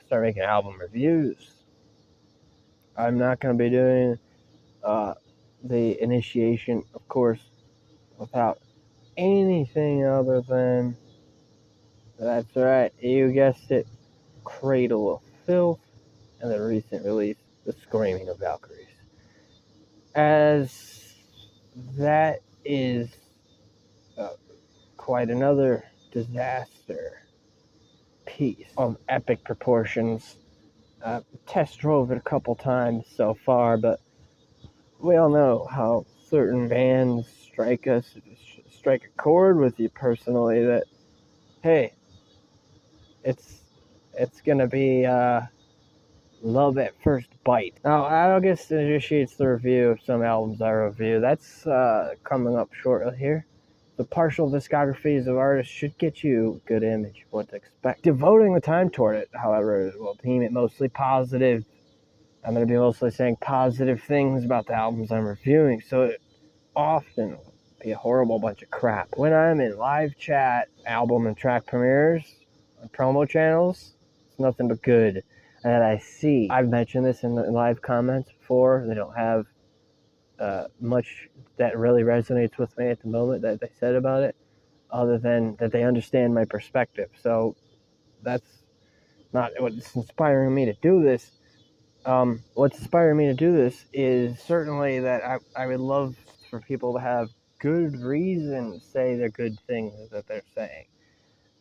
start making album reviews. I'm not going to be doing the initiation, of course, without anything other than, that's right, you guessed it, Cradle of Filth, and the recent release, The Screaming of Valkyries. As that is quite another disaster piece of epic proportions. Test drove it a couple times so far, but we all know how certain bands strike a chord with you personally that, hey, it's gonna be love at first bite. Now, August initiates the review of some albums I review. That's coming up shortly here. The partial discographies of artists should get you a good image of what to expect. Devoting the time toward it, however, will deem it mostly positive. I'm going to be mostly saying positive things about the albums I'm reviewing, so it often will be a horrible bunch of crap. When I'm in live chat, album and track premieres, on promo channels, it's nothing but good. And I see, I've mentioned this in the live comments before, they don't have much that really resonates with me at the moment that they said about it, other than that they understand my perspective. So that's not what's inspiring me to do this. What's inspiring me to do this is certainly that I would love for people to have good reason to say the good things that they're saying.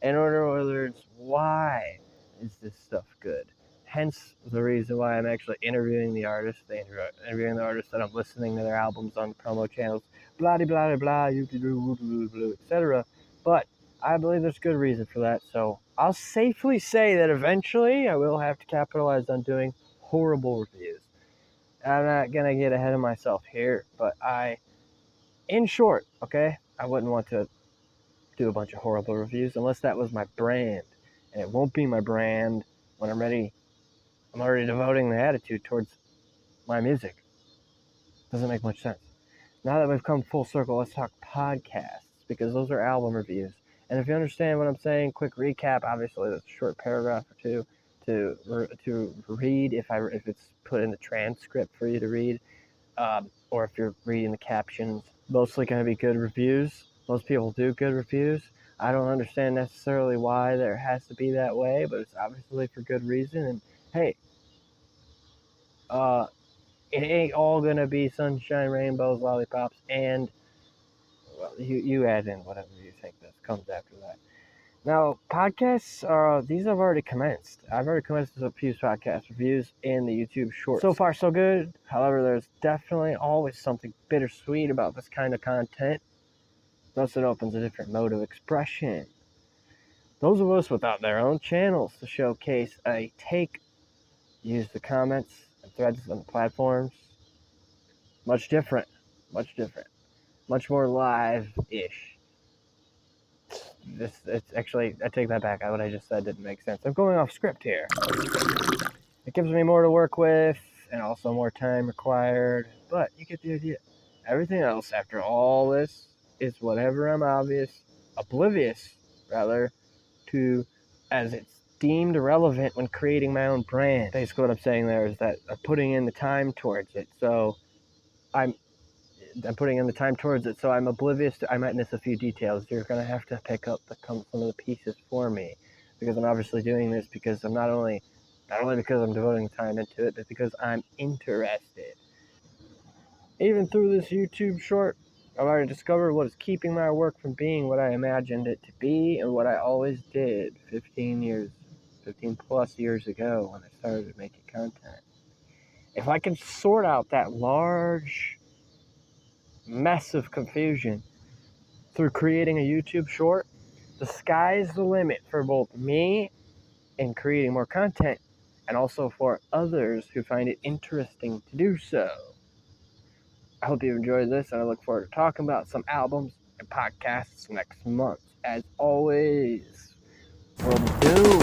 In order, why is this stuff good? Hence the reason why I'm actually interviewing the artists, interviewing the artists that I'm listening to their albums on promo channels, blah blah blah blah, etc. But I believe there's good reason for that, so I'll safely say that eventually I will have to capitalize on doing horrible reviews. I'm not gonna get ahead of myself here, but in short, okay, I wouldn't want to do a bunch of horrible reviews unless that was my brand, and it won't be my brand when I'm ready. I'm already devoting the attitude towards my music. Doesn't make much sense. Now that we've come full circle, let's talk podcasts, because those are album reviews. And if you understand what I'm saying, quick recap. Obviously, that's a short paragraph or two to read if it's put in the transcript for you to read, or if you're reading the captions. Mostly going to be good reviews. Most people do good reviews. I don't understand necessarily why there has to be that way, but it's obviously for good reason. And hey, it ain't all gonna be sunshine, rainbows, lollipops, and well, you add in whatever you think that comes after that. Now, podcasts, these have already commenced. I've already commenced a few podcast reviews in the YouTube Shorts. So far, so good. However, there's definitely always something bittersweet about this kind of content. Thus, it opens a different mode of expression. Those of us without their own channels to showcase a take use the comments and threads on the platforms. Much different. Much more live-ish. It's actually, I take that back. What I just said didn't make sense. I'm going off script here. It gives me more to work with and also more time required, but you get the idea. Everything else after all this is whatever I'm oblivious, to as it's deemed irrelevant when creating my own brand. Basically what I'm saying there is that I'm putting in the time towards it, so I'm putting in the time towards it, so I'm oblivious to, I might miss a few details. You're going to have to pick up some of the pieces for me, because I'm obviously doing this because I'm not only because I'm devoting time into it, but because I'm interested. Even through this YouTube short, I've already discovered what is keeping my work from being what I imagined it to be and what I always did 15 plus years ago when I started making content. If I can sort out that large mess of confusion through creating a YouTube short, the sky's the limit for both me in creating more content and also for others who find it interesting to do so. I hope you enjoyed this, and I look forward to talking about some albums and podcasts next month. As always, World of Doom.